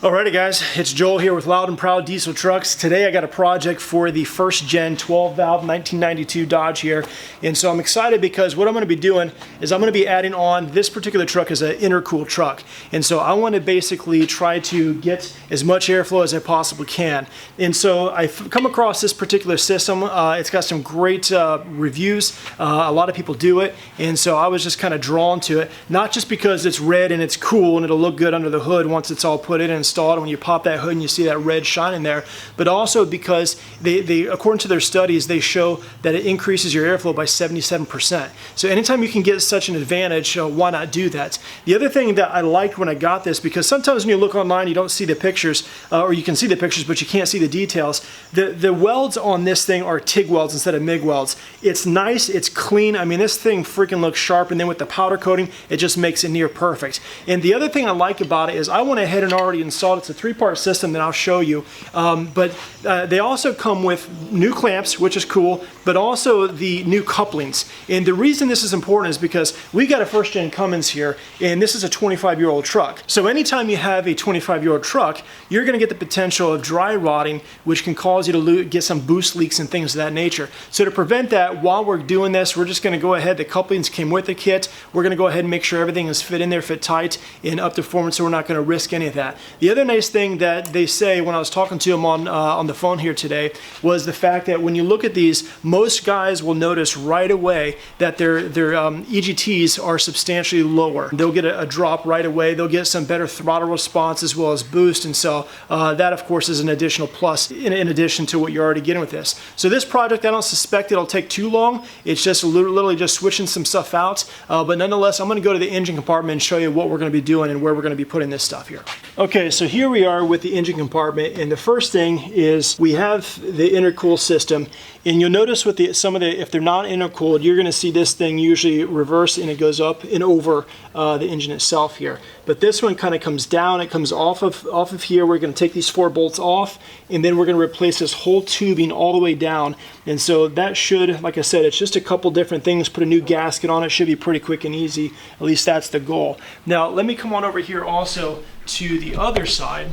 Alrighty guys, it's Joel here with Loud and Proud Diesel Trucks. Today I got a project for the first gen 12 valve 1992 Dodge here. And so I'm excited because what I'm going to be doing is I'm going to be adding on this particular truck as an intercooled truck. And so I want to basically try to get as much airflow as I possibly can. And so I've come across this particular system. It's got some great reviews. A lot of people do it. And so I was just kind of drawn to it. Not just because it's red and it's cool and it'll look good under the hood once it's all put in and installed, when you pop that hood and you see that red shine in there, but also because they according to their studies, they show that it increases your airflow by 77%. So anytime you can get such an advantage, why not do that? The other thing that I liked when I got this, because sometimes when you look online you don't see the pictures, or you can see the pictures but you can't see the details. The welds on this thing are TIG welds instead of MIG welds. It's nice, it's clean. I mean, this thing freaking looks sharp, and then with the powder coating it just makes it near perfect. And the other thing I like about it is I went ahead and already installed it. It's a three-part system that I'll show you, but they also come with new clamps, which is cool, but also the new couplings. And the reason this is important is because we got a first-gen Cummins here, and this is a 25-year-old truck. So anytime you have a 25-year-old truck, you're going to get the potential of dry rotting, which can cause you to get some boost leaks and things of that nature. So to prevent that, while we're doing this, we're just going to go ahead. The couplings came with the kit. We're going to go ahead and make sure everything is fit in there, fit tight, and up to performance, so we're not going to risk any of that. The other nice thing that they say when I was talking to them on the phone here today was the fact that when you look at these, most guys will notice right away that their EGTs are substantially lower. They'll get a drop right away. They'll get some better throttle response as well as boost, and so that of course is an additional plus in addition to what you're already getting with this. So this project, I don't suspect it'll take too long. It's just literally just switching some stuff out, but nonetheless I'm going to go to the engine compartment and show you what we're going to be doing and where we're going to be putting this stuff here. Okay, so here we are with the engine compartment, and the first thing is we have the intercool system, and you'll notice with if they're not intercooled, you're going to see this thing usually reverse and it goes up and over the engine itself here. But this one kind of comes down, it comes off of here. We're going to take these 4 bolts off, and then we're going to replace this whole tubing all the way down. And so that should, like I said, it's just a couple different things. Put a new gasket on it, should be pretty quick and easy. At least that's the goal. Now let me come on over here also to the other side.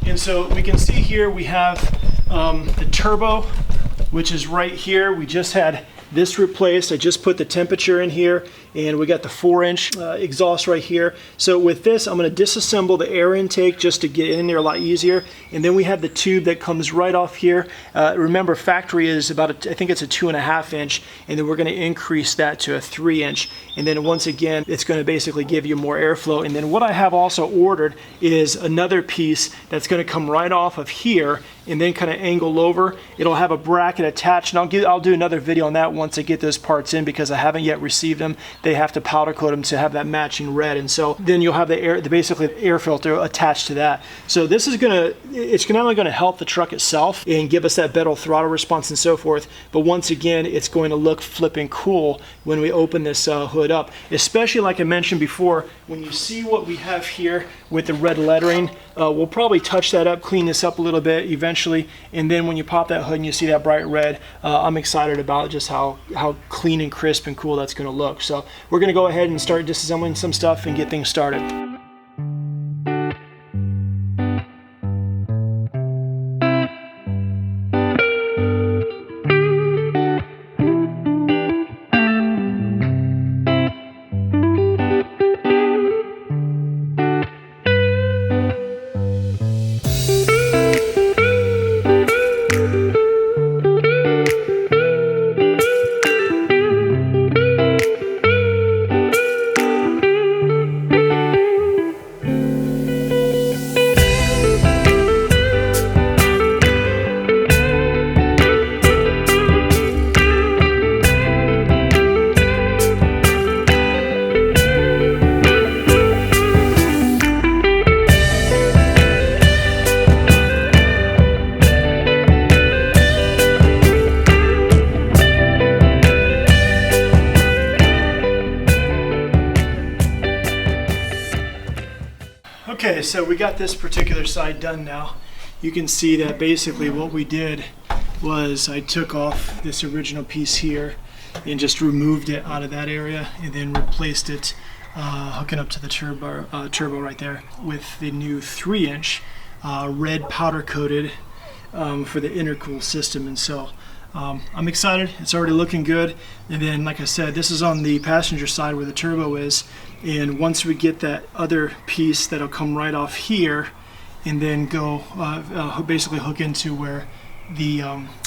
And so we can see here we have the turbo, which is right here. We just had this replaced. I just put the temperature in here, and we got the 4-inch exhaust right here. So with this, I'm going to disassemble the air intake just to get in there a lot easier. And then we have the tube that comes right off here. Remember, factory is about I think it's a 2.5 inch, and then we're going to increase that to a 3 inch. And then once again, it's going to basically give you more airflow. And then what I have also ordered is another piece that's going to come right off of here and then kind of angle over. It'll have a bracket attached, and I'll do another video on that once I get those parts in, because I haven't yet received them. They have to powder coat them to have that matching red, and so then you'll have basically the air filter attached to that. So this is it's not only going to help the truck itself and give us that better throttle response and so forth, but once again, it's going to look flipping cool when we open this hood up. Especially like I mentioned before, when you see what we have here with the red lettering, we'll probably touch that up, clean this up a little bit eventually, and then when you pop that hood and you see that bright red, I'm excited about just how clean and crisp and cool that's going to look. So we're going to go ahead and start disassembling some stuff and get things started. Okay, so we got this particular side done now. You can see that basically what we did was I took off this original piece here and just removed it out of that area and then replaced it hooking up to the turbo right there with the new 3-inch red powder coated for the intercooler system. And so I'm excited. It's already looking good. And then, like I said, this is on the passenger side where the turbo is. And once we get that other piece, that'll come right off here and then go basically hook into where the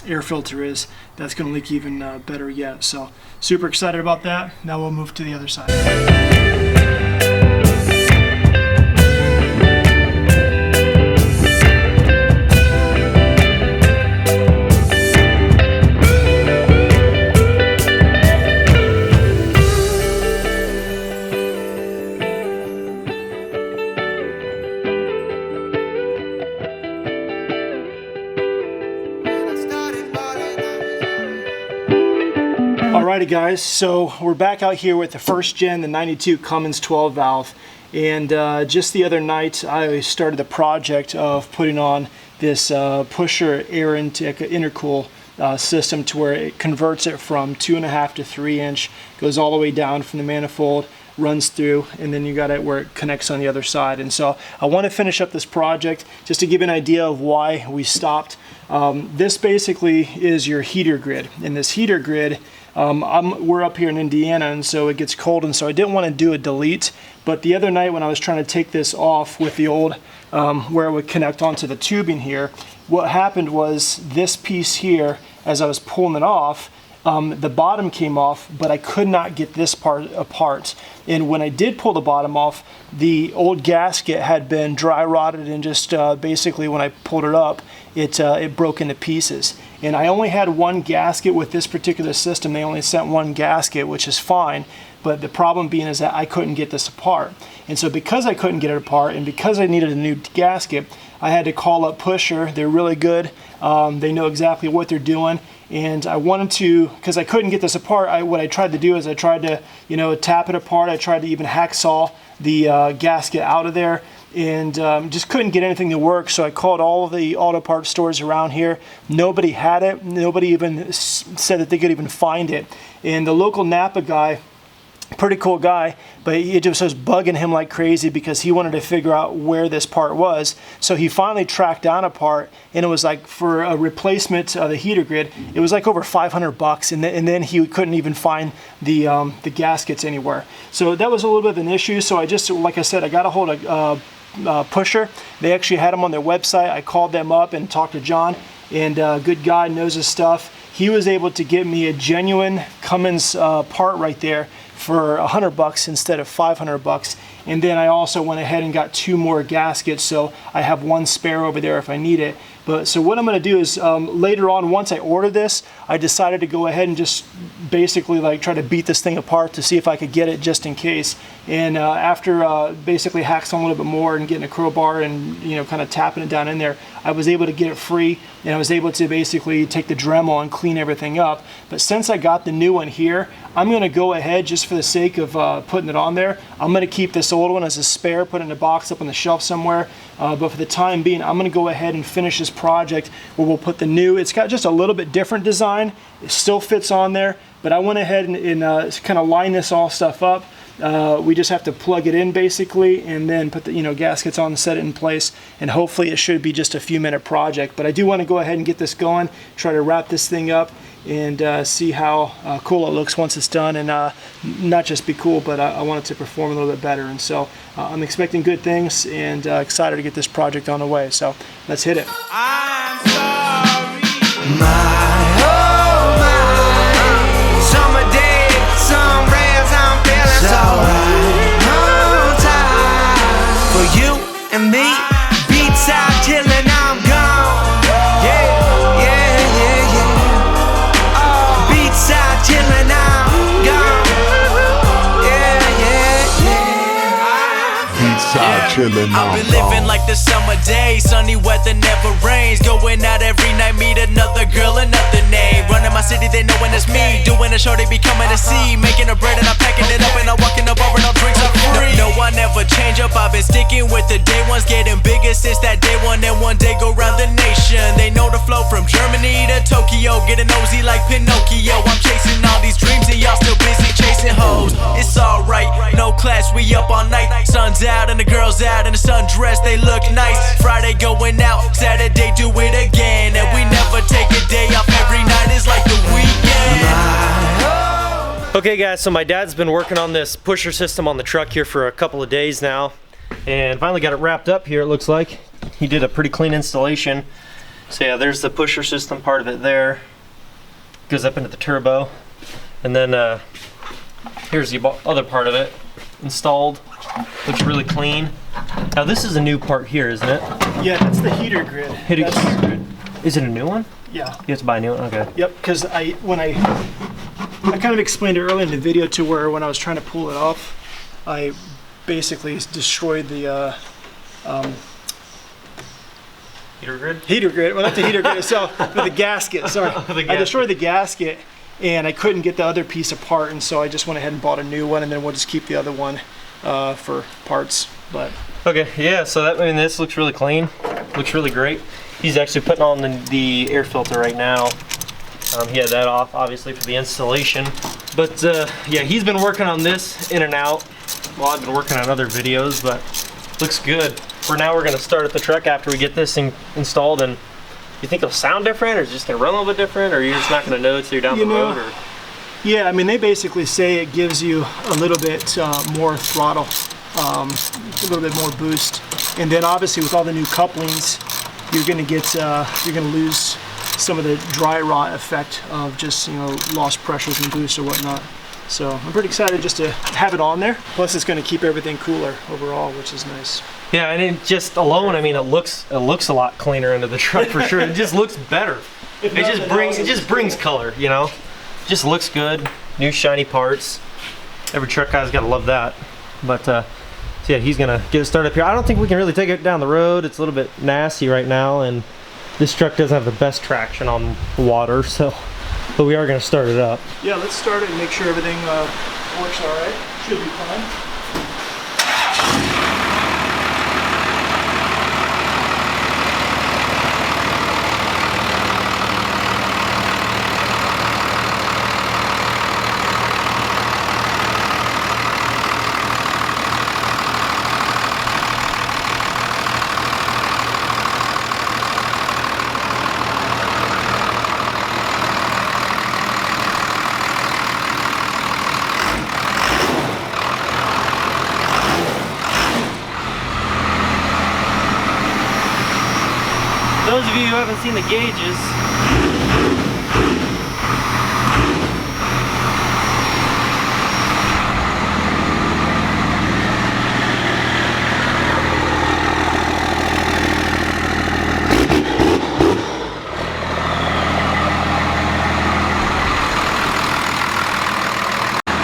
air filter is. That's going to leak even better yet. So super excited about that. Now we'll move to the other side. Alrighty guys, so we're back out here with the first gen, the 92 Cummins 12 valve. And just the other night I started the project of putting on this pusher air intake intercool system to where it converts it from 2.5 to 3 inch, goes all the way down from the manifold, runs through, and then you got it where it connects on the other side. And so I want to finish up this project just to give you an idea of why we stopped. This basically is your heater grid. In this heater grid, we're up here in Indiana, and so it gets cold, and so I didn't want to do a delete. But the other night when I was trying to take this off with the old where it would connect onto the tubing here, what happened was this piece here, as I was pulling it off, the bottom came off, but I could not get this part apart. And when I did pull the bottom off, the old gasket had been dry rotted, and just basically when I pulled it up, it broke into pieces. And I only had one gasket with this particular system. They only sent one gasket, which is fine. But the problem being is that I couldn't get this apart. And so because I couldn't get it apart, and because I needed a new gasket, I had to call up Pusher. They're really good. They know exactly what they're doing. And I wanted to, because I couldn't get this apart, what I tried to do is I tried to, tap it apart. I tried to even hacksaw the gasket out of there, and just couldn't get anything to work. So I called all of the auto parts stores around here. Nobody had it. Nobody even said that they could even find it. And the local Napa guy, pretty cool guy, but it just was bugging him like crazy because he wanted to figure out where this part was. So he finally tracked down a part, and it was like, for a replacement of the heater grid, it was like over $500, and then he couldn't even find the gaskets anywhere. So that was a little bit of an issue. So I just, like I said, I got a hold of Pusher. They actually had them on their website. I called them up and talked to John, and good guy, knows his stuff. He was able to get me a genuine Cummins part right there for $100 instead of $500. And then I also went ahead and got 2 more gaskets, so I have 1 spare over there if I need it. But so what I'm going to do is later on, once I order this, I decided to go ahead and just basically like try to beat this thing apart to see if I could get it just in case. And after basically hacks on a little bit more and getting a crowbar and kind of tapping it down in there, I was able to get it free, and I was able to basically take the Dremel and clean everything up. But since I got the new one here, I'm going to go ahead, just for the sake of putting it on there, I'm going to keep this old one as a spare, put it in a box up on the shelf somewhere. But for the time being, I'm going to go ahead and finish this project where we'll put the new, it's got just a little bit different design. It still fits on there, but I went ahead and kind of line this all stuff up. We just have to plug it in basically, and then put the gaskets on and set it in place, and hopefully it should be just a few minute project. But I do want to go ahead and get this going, try to wrap this thing up, and see how cool it looks once it's done, and not just be cool, but I want it to perform a little bit better. And so I'm expecting good things, and excited to get this project on the way. So let's hit it. I'm sorry. Summer day, some rays, I'm feeling so right. No time for you and me. Beats out chillin', I'm gone. Yeah, yeah, yeah, yeah. Beats out chillin', I'm gone. Yeah, yeah, yeah. Beats out chillin', I'm gone. I've been living like the summer day, sunny weather never rains. Going out every night, meet another girl, another name. Running my city, they know when it's me. Doing a show, they be coming to see. Making a bread and I'm packing it up, and I'm walking the bar and all drinks are free. No, I never change up, I've been sticking with the day ones. Getting bigger since that day one, and one day go round the nation. They know the flow from Germany to Tokyo. Getting nosy like Pinocchio. I'm chasing all these dreams, and y'all still busy chasing hoes. It's alright, no class, we up all night. Sun's out and the girls out in the sundress, they look nice. Friday Sunday going out, Saturday do it again. And we never take a day off, every night is like the weekend. Okay guys, so my dad's been working on this pusher system on the truck here for a couple of days now, and finally got it wrapped up here. It looks like he did a pretty clean installation. So yeah, there's the pusher system part of it there. Goes up into the turbo, and then here's the other part of it installed. Looks really clean. Now this is a new part here, isn't it? Yeah, that's the heater grid. Heater grid. Is it a new one? Yeah. You have to buy a new one? Okay. Yep, because I kind of explained it earlier in the video to where when I was trying to pull it off, I basically destroyed the Heater grid? Heater grid. Well, not the heater grid itself, but the gasket. Sorry. I destroyed the gasket, and I couldn't get the other piece apart, and so I just went ahead and bought a new one, and then we'll just keep the other one for parts. But okay, yeah. So that, I mean, this looks really clean. Looks really great. He's actually putting on the air filter right now. He had that off, obviously, for the installation. But yeah, he's been working on this in and out. Well, I've been working on other videos, but looks good. For now, we're gonna start at the truck after we get this thing installed. And you think it'll sound different, or is it just gonna run a little bit different, or you're just not gonna know until you're down the road? Or? Yeah, I mean, they basically say it gives you a little bit more throttle, a little bit more boost, and then obviously with all the new couplings, you're gonna get you're gonna lose some of the dry rot effect of just, you know, lost pressures and boost or whatnot. So I'm pretty excited just to have it on there. Plus it's going to keep everything cooler overall, which is nice. Yeah, and it just alone, I mean, it looks a lot cleaner into the truck for sure. It just looks better. It just brings color, you know. Just looks good. New shiny parts. Every truck guy's got to love that. But so yeah, he's gonna get it started up here. I don't think we can really take it down the road. It's a little bit nasty right now, and this truck doesn't have the best traction on water, so. But we are going to start it up. Yeah, let's start it and make sure everything works all right. Should be fine. Those of you who haven't seen the gauges,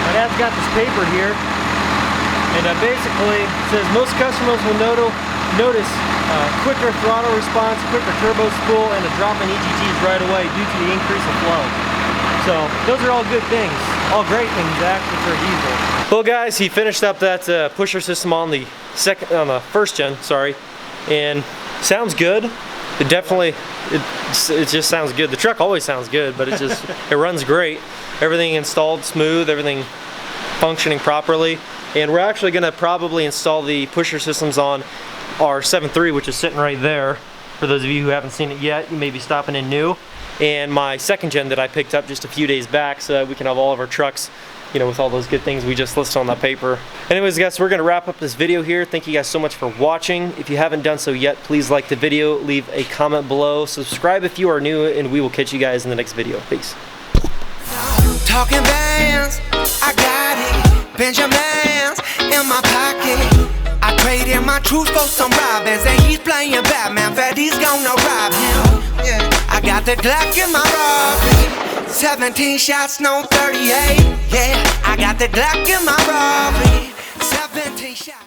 my dad's got this paper here, and basically it says most customers will notice quicker throttle response, quicker turbo spool, and a drop in EGTs right away due to the increase of flow. So those are all good things, all great things actually for a diesel. Well guys, he finished up that pusher system on the first gen, sorry, and sounds good. It definitely, it just sounds good. The truck always sounds good, but it just, it runs great. Everything installed smooth, everything functioning properly. And we're actually gonna probably install the pusher systems on our 7.3, which is sitting right there. For those of you who haven't seen it yet, you may be stopping in new. And my second gen that I picked up just a few days back, so that we can have all of our trucks, you know, with all those good things we just listed on that paper. Anyways guys, we're gonna wrap up this video here. Thank you guys so much for watching. If you haven't done so yet, please like the video, leave a comment below, subscribe if you are new, and we will catch you guys in the next video. Peace. Talking bands, I got it. Benjamins in my pocket. I traded my truth for some robins, and he's playing Batman, that he's gonna rob him. Yeah, I got the Glock in my robbery, 17 shots, no 38. Yeah, I got the Glock in my robbery, 17 shots.